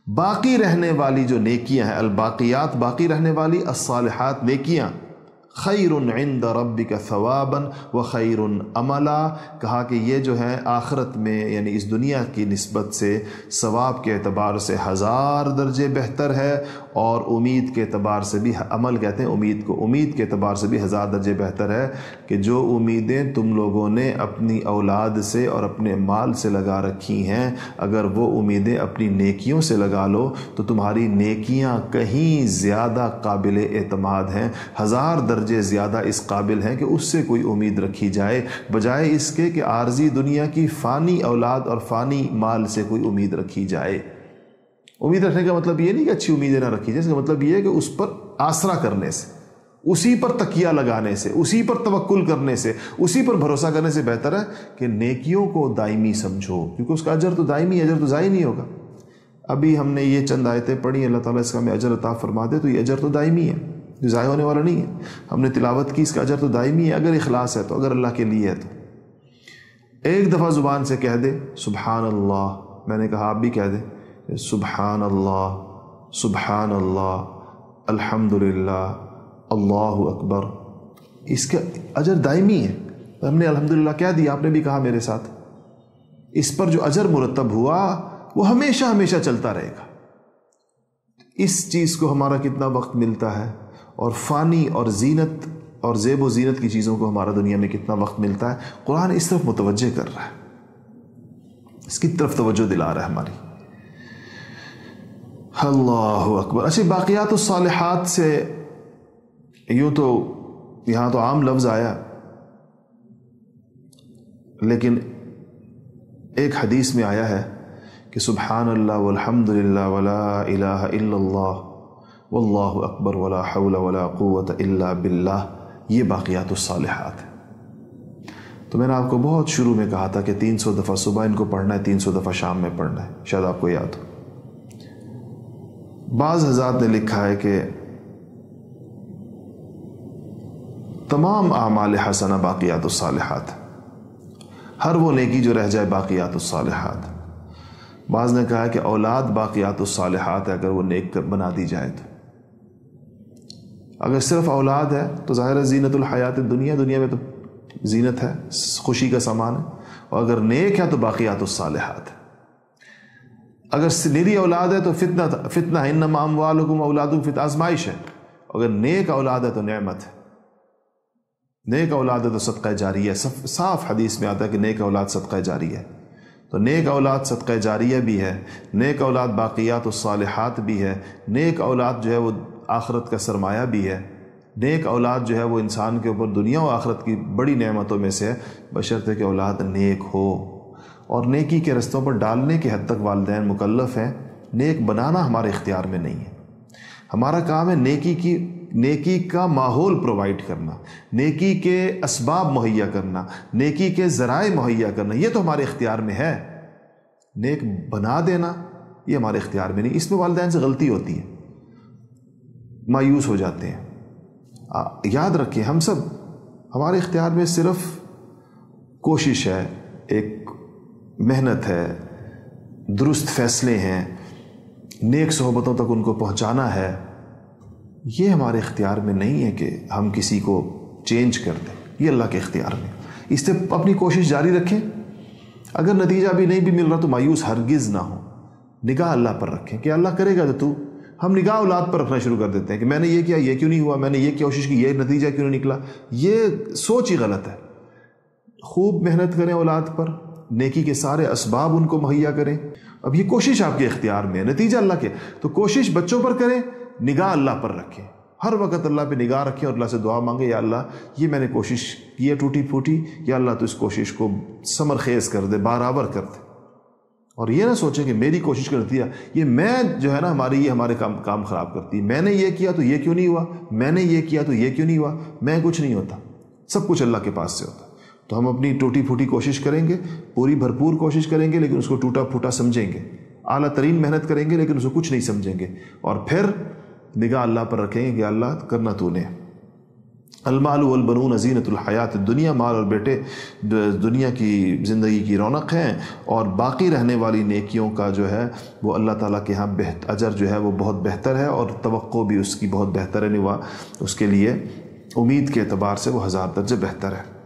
باقی رہنے والی جو نیکیاں ہیں، الباقیات باقی رہنے والی، الصالحات نیکیاں، خیر عند ربک ثوابا و خیر عملا، کہا کہ یہ جو ہے آخرت میں یعنی اس دنیا کی نسبت سے ثواب کے اعتبار سے 1000 درجے بہتر ہے، اور امید کے اعتبار سے بھی، عمل کہتے ہیں امید کو، امید کے اعتبار سے بھی 1000 درجے بہتر ہے کہ جو امیدیں تم لوگوں نے اپنی اولاد سے اور اپنے مال سے لگا رکھی ہیں، اگر وہ امیدیں اپنی نیکیوں سے لگا لو تو تمہاری نیکیاں کہیں زیادہ قابل اعتماد ہیں، 1000 درجے زیادہ اس قابل ہیں کہ اس سے کوئی امید رکھی جائے، بجائے اس کے کہ عارضی دنیا کی فانی اولاد اور فانی مال سے کوئی امید رکھی جائے۔ امید رکھنے کا مطلب یہ نہیں کہ اچھی امیدیں نہ رکھی جائے، اس کا مطلب یہ ہے کہ اس پر آسرا کرنے سے، اسی پر تکیہ لگانے سے، اسی پر توکل کرنے سے، اسی پر بھروسہ کرنے سے بہتر ہے کہ نیکیوں کو دائمی سمجھو، کیونکہ اس کا اجر تو دائمی، اجر تو ضائع نہیں ہوگا۔ ابھی ہم نے یہ چند آیتیں پڑھی، اللہ تعالیٰ اس کا ہمیں اجر عطا فرما دے تو یہ اجر تو دائمی ہے، جو ضائع ہونے والا نہیں ہے۔ ہم نے تلاوت کی، اس کا اجر تو دائمی ہے اگر اخلاص ہے تو، اگر اللہ کے لیے ہے تو۔ ایک دفعہ زبان سے کہہ دے سبحان اللہ، میں نے کہا آپ بھی کہہ دیں سبحان اللہ، سبحان اللہ، الحمدللہ، اللہ اکبر، اس کا اجر دائمی ہے۔ ہم نے الحمدللہ کہہ دیا، آپ نے بھی کہا میرے ساتھ، اس پر جو اجر مرتب ہوا وہ ہمیشہ ہمیشہ چلتا رہے گا۔ اس چیز کو ہمارا کتنا وقت ملتا ہے، اور فانی اور زینت اور زیب و زینت کی چیزوں کو ہمارا دنیا میں کتنا وقت ملتا ہے، قرآن اس طرف متوجہ کر رہا ہے، اس کی طرف توجہ دلا رہا ہے ہماری۔ اللہ اکبر۔ اچھا، باقیات الصالحات سے یوں تو یہاں تو عام لفظ آیا، لیکن ایک حدیث میں آیا ہے کہ سبحان اللہ والحمد للہ ولا الہ الا اللہ واللہ اکبر ولا حول ولا قوت الا باللہ، یہ باقیات الصالحات ہے۔ تو میں نے آپ کو بہت شروع میں کہا تھا کہ 300 دفعہ صبح ان کو پڑھنا ہے، 300 دفعہ شام میں پڑھنا ہے، شاید آپ کو یاد ہو۔ بعض حضرات نے لکھا ہے کہ تمام اعمال حسنہ باقیات الصالحات، ہر وہ نیکی جو رہ جائے باقیات الصالحات۔ بعض نے کہا کہ اولاد باقیات الصالحات ہے، اگر وہ نیک بنا دی جائے تو۔ اگر صرف اولاد ہے تو ظاہر ہے زینت الحیات دنیا، دنیا میں تو زینت ہے، خوشی کا سامان ہے، اور اگر نیک ہے تو باقیات الصالحات ہے۔ اگر نیری اولاد ہے تو فتنہ ہے، انما اموالکم اولادکم فتنہ، آزمائش ہے۔ اگر نیک اولاد ہے تو نعمت ہے، نیک اولاد ہے تو صدقہ جاریہ، صاف حدیث میں آتا ہے کہ نیک اولاد صدقہ جاریہ ہے۔ تو نیک اولاد صدقہ جاریہ بھی ہے، نیک اولاد باقیات الصالحات بھی ہے، نیک اولاد جو ہے وہ آخرت کا سرمایہ بھی ہے، نیک اولاد جو ہے وہ انسان کے اوپر دنیا و آخرت کی بڑی نعمتوں میں سے ہے، بشرطے کہ اولاد نیک ہو۔ اور نیکی کے رستوں پر ڈالنے کے حد تک والدین مکلف ہیں، نیک بنانا ہمارے اختیار میں نہیں ہے۔ ہمارا کام ہے نیکی کا ماحول پرووائڈ کرنا، نیکی کے اسباب مہیا کرنا، نیکی کے ذرائع مہیا کرنا، یہ تو ہمارے اختیار میں ہے۔ نیک بنا دینا یہ ہمارے اختیار میں نہیں، اس میں والدین سے غلطی ہوتی ہے، مایوس ہو جاتے ہیں۔ یاد رکھیں، ہم سب، ہمارے اختیار میں صرف کوشش ہے، ایک محنت ہے، درست فیصلے ہیں، نیک صحبتوں تک ان کو پہنچانا ہے۔ یہ ہمارے اختیار میں نہیں ہے کہ ہم کسی کو چینج کر دیں، یہ اللہ کے اختیار میں۔ اس سے اپنی کوشش جاری رکھیں، اگر نتیجہ بھی نہیں بھی مل رہا تو مایوس ہرگز نہ ہو، نگاہ اللہ پر رکھیں کہ اللہ کرے گا تو ہم نگاہ اولاد پر رکھنا شروع کر دیتے ہیں کہ میں نے یہ کیا، یہ کیوں نہیں ہوا، میں نے یہ کوشش کی، یہ نتیجہ کیوں نہیں نکلا۔ یہ سوچ ہی غلط ہے۔ خوب محنت کریں اولاد پر، نیکی کے سارے اسباب ان کو مہیا کریں۔ اب یہ کوشش آپ کے اختیار میں ہے، نتیجہ اللہ کے، تو کوشش بچوں پر کریں، نگاہ اللہ پر رکھیں، ہر وقت اللہ پہ نگاہ رکھیں اور اللہ سے دعا مانگیں، یا اللہ یہ میں نے کوشش کی ہے ٹوٹی پھوٹی، یا اللہ تو اس کوشش کو ثمر خیز کر دے، برابر کر دے۔ اور یہ نہ سوچیں کہ میری کوشش کا نتیجہ یہ میں جو ہے نا یہ ہمارے کام خراب کرتی ہے، میں نے یہ کیا تو یہ کیوں نہیں ہوا، میں نے یہ کیا تو یہ کیوں نہیں ہوا، میں کچھ نہیں ہوتا، سب کچھ اللہ کے پاس سے ہوتا۔ تو ہم اپنی ٹوٹی پھوٹی کوشش کریں گے، پوری بھرپور کوشش کریں گے، لیکن اس کو ٹوٹا پھوٹا سمجھیں گے، اعلیٰ ترین محنت کریں گے لیکن اس کو کچھ نہیں سمجھیں گے، اور پھر نگاہ اللہ پر رکھیں گے کہ اللہ کرنا تو نے۔ المال والبنون زینت الحیات الدنیا، مال اور بیٹے دنیا کی زندگی کی رونق ہیں، اور باقی رہنے والی نیکیوں کا جو ہے وہ اللہ تعالیٰ کے ہاں اجر جو ہے وہ بہت بہتر ہے، اور توقع بھی اس کی بہت بہتر ہے، اس کے لیے امید کے اعتبار سے وہ 1000 درجے بہتر ہے۔